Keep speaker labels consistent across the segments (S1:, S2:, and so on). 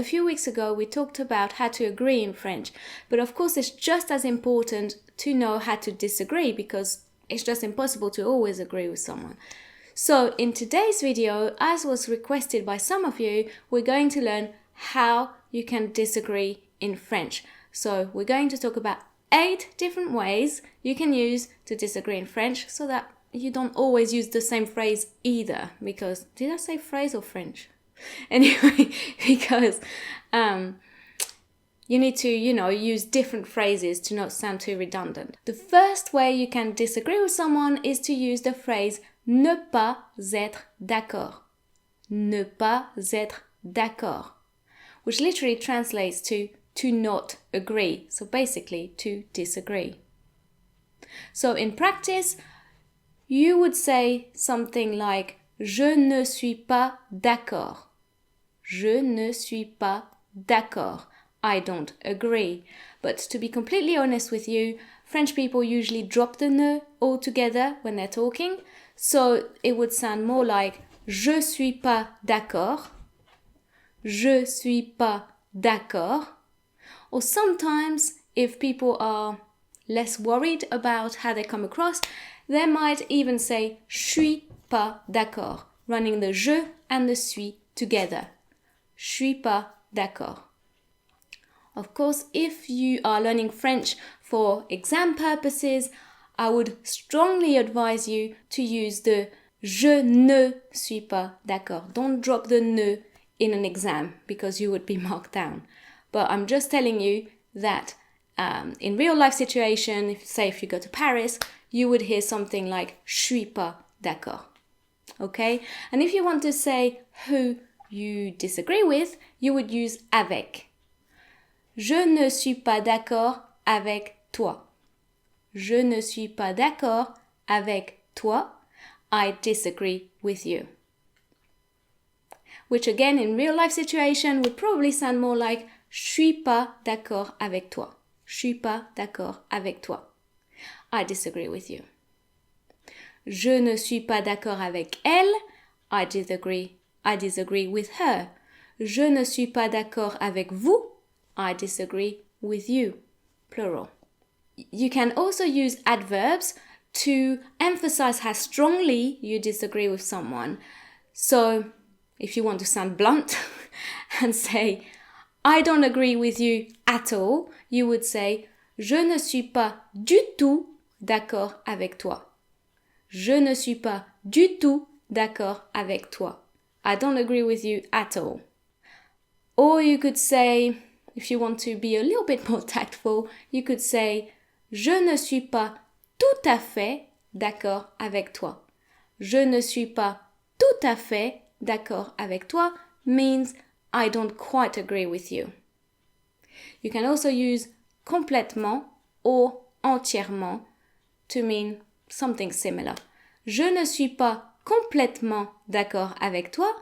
S1: a few weeks ago we talked about how to agree in French, but of course it's just as important to know how to disagree because it's just impossible to always agree with someone. So in today's video, as was requested by some of you, we're going to learn how you can disagree in French. So we're going to talk about 8 different ways you can use to disagree in French so that you don't always use the same phrase either, because, did I say phrase or French? Anyway, because you need to, use different phrases to not sound too redundant. The first way you can disagree with someone is to use the phrase ne pas être d'accord. Ne pas être d'accord, which literally translates to not agree. So basically, to disagree. So in practice, you would say something like je ne suis pas d'accord. Je ne suis pas d'accord. I don't agree. But to be completely honest with you, French people usually drop the ne altogether when they're talking. So it would sound more like je suis pas d'accord. Je suis pas d'accord. Or sometimes, if people are less worried about how they come across, they might even say je suis pas d'accord, running the je and the suis together. Je suis pas d'accord. Of course, if you are learning French for exam purposes, I would strongly advise you to use the je ne suis pas d'accord. Don't drop the ne in an exam because you would be marked down. But I'm just telling you that in real life situation, if you go to Paris, you would hear something like je suis pas d'accord. Okay? And if you want to say who you disagree with, you would use avec. Je ne suis pas d'accord avec toi. Je ne suis pas d'accord avec toi. I disagree with you. Which again, in real life situation, would probably sound more like je suis pas d'accord avec toi. Je suis pas d'accord avec toi. I disagree with you. Je ne suis pas d'accord avec elle. I disagree with her. Je ne suis pas d'accord avec vous. I disagree with you. Plural. You can also use adverbs to emphasize how strongly you disagree with someone. So, if you want to sound blunt and say, I don't agree with you at all, you would say, je ne suis pas du tout d'accord avec toi. Je ne suis pas du tout d'accord avec toi. I don't agree with you at all. Or you could say, if you want to be a little bit more tactful, you could say, je ne suis pas tout à fait d'accord avec toi. Je ne suis pas tout à fait d'accord avec toi means I don't quite agree with you. You can also use complètement or entièrement to mean something similar. Je ne suis pas complètement d'accord avec toi,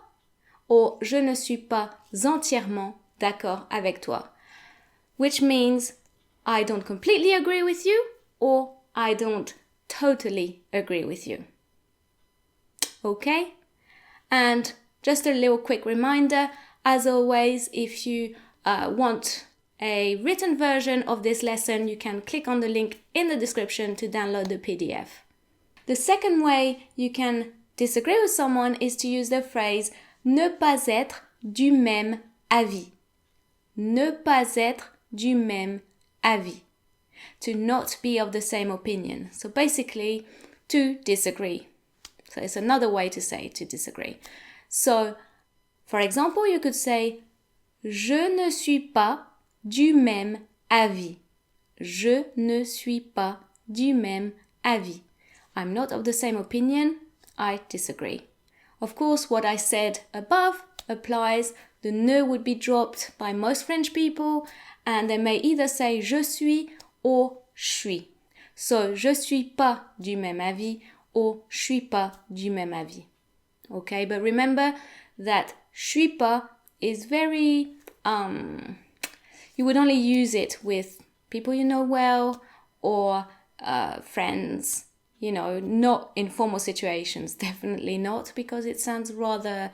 S1: or je ne suis pas entièrement d'accord avec toi, which means I don't completely agree with you, or I don't totally agree with you. Okay? And just a little quick reminder, as always, if you want a written version of this lesson, you can click on the link in the description to download the PDF. The second way you can disagree with someone is to use the phrase ne pas être du même avis. Ne pas être du même avis. To not be of the same opinion. So basically, to disagree. So it's another way to say to disagree. So, for example, you could say je ne suis pas du même avis. Je ne suis pas du même avis. I'm not of the same opinion. I disagree. Of course, what I said above applies. The ne would be dropped by most French people, and they may either say je suis or je suis. So, je suis pas du même avis or je suis pas du même avis. Okay, but remember that je suis pas is very, you would only use it with people you know well or friends, not in formal situations, definitely not, because it sounds rather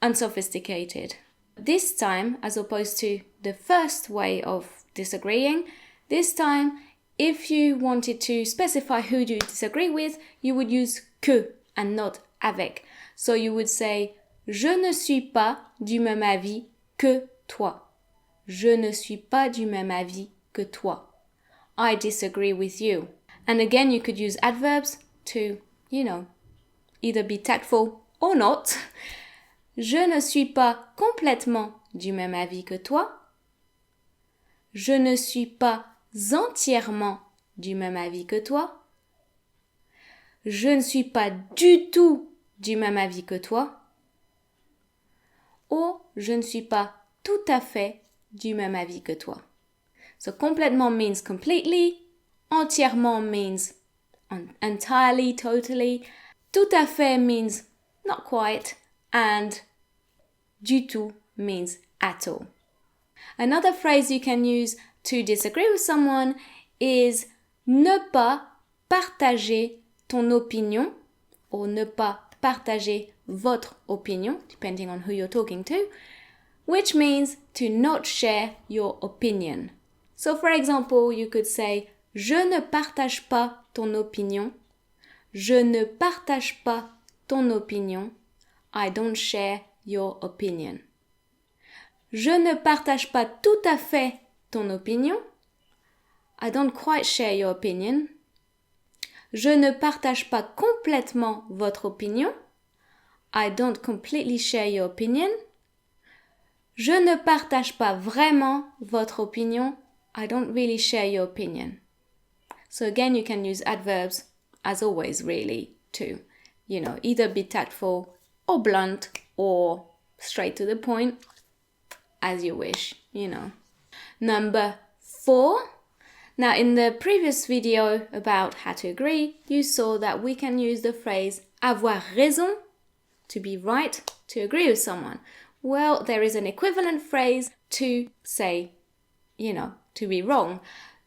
S1: unsophisticated. this time, as opposed to the first way of disagreeing, this time, if you wanted to specify who you disagree with, you would use que and not avec. So you would say, je ne suis pas du même avis que toi. Je ne suis pas du même avis que toi. I disagree with you. And again, you could use adverbs to, either be tactful or not. Je ne suis pas complètement du même avis que toi. Je ne suis pas entièrement du même avis que toi. Je ne suis pas du tout du même avis que toi. Ou je ne suis pas tout à fait du même avis que toi. So complètement means completely, entièrement means entirely, totally, tout à fait means not quite, and du tout means at all. Another phrase you can use to disagree with someone is ne pas partager ton opinion, or ne pas partager votre opinion, depending on who you're talking to, which means to not share your opinion. So for example, you could say, je ne partage pas ton opinion. Je ne partage pas ton opinion. I don't share your opinion. Je ne partage pas tout à fait ton opinion. I don't quite share your opinion. Je ne partage pas complètement votre opinion. I don't completely share your opinion. Je ne partage pas vraiment votre opinion. I don't really share your opinion. So again, you can use adverbs, as always, really, to, either be tactful or blunt or straight to the point, as you wish, Number 4. Now, in the previous video about how to agree, you saw that we can use the phrase avoir raison, to be right, to agree with someone. Well, there is an equivalent phrase to say, to be wrong,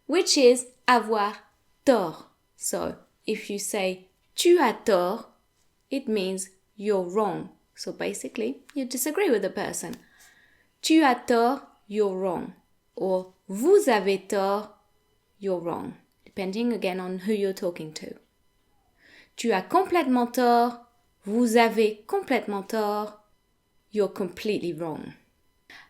S1: which is avoir tort. So, if you say tu as tort, it means you're wrong. So basically, you disagree with the person. Tu as tort, you're wrong. Or vous avez tort, you're wrong. Depending again on who you're talking to. Tu as complètement tort, vous avez complètement tort, you're completely wrong.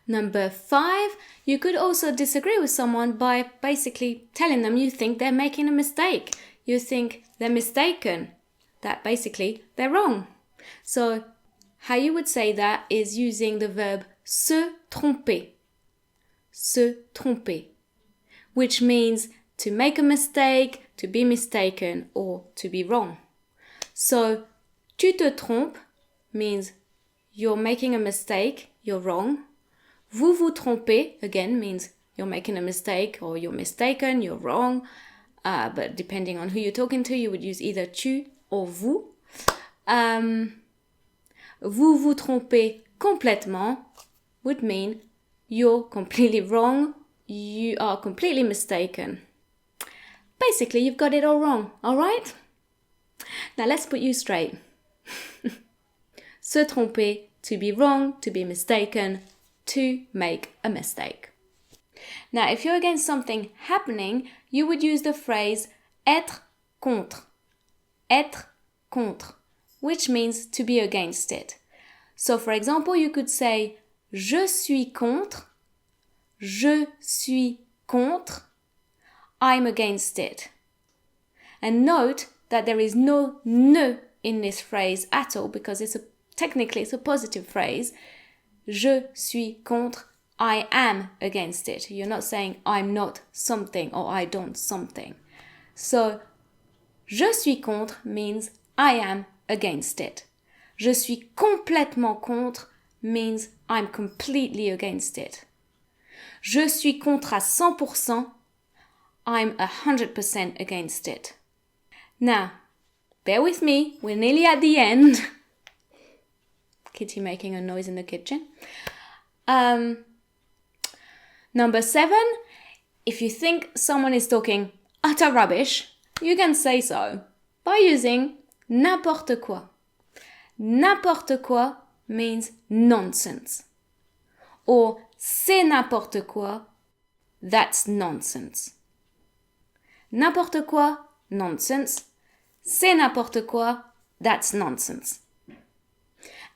S1: Number 5, you could also disagree with someone by basically telling them you think they're making a mistake. You think they're mistaken, that basically they're wrong. So how you would say that is using the verb se tromper. Se tromper, which means to make a mistake, to be mistaken, or to be wrong. So, tu te trompes means you're making a mistake, you're wrong. Vous vous trompez, again, means you're making a mistake or you're mistaken, you're wrong. But depending on who you're talking to, you would use either tu or vous. Vous vous trompez complètement would mean you're completely wrong, you are completely mistaken. Basically, you've got it all wrong, all right? Now let's put you straight. Se tromper, to be wrong, to be mistaken, to make a mistake. Now, if you're against something happening, you would use the phrase être contre. Être contre, which means to be against it. So, for example, you could say je suis contre, je suis contre, I'm against it. And note that there is no ne in this phrase at all because technically it's a positive phrase. Je suis contre, I am against it. You're not saying I'm not something or I don't something. So, je suis contre means I am against it. Je suis complètement contre means I'm completely against it. Je suis contre à 100%, I'm 100% against it. Now, bear with me, we're nearly at the end. Kitty making a noise in the kitchen. Number 7, if you think someone is talking utter rubbish, you can say so by using n'importe quoi. N'importe quoi means nonsense. or c'est n'importe quoi, that's nonsense. N'importe quoi, nonsense. C'est n'importe quoi, that's nonsense.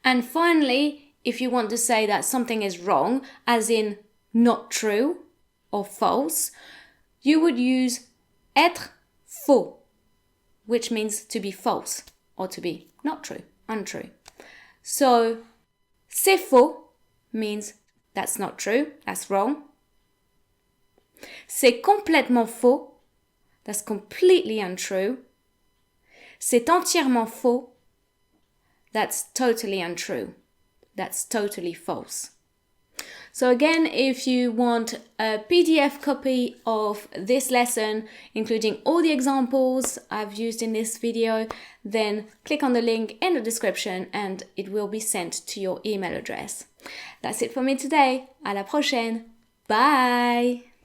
S1: And finally, if you want to say that something is wrong, as in not true or false, you would use être faux, which means to be false or to be not true, untrue. So, c'est faux means that's not true, that's wrong. C'est complètement faux, that's completely untrue. C'est entièrement faux, that's totally untrue, that's totally false. So again, if you want a PDF copy of this lesson, including all the examples I've used in this video, then click on the link in the description and it will be sent to your email address. That's it for me today. À la prochaine. Bye!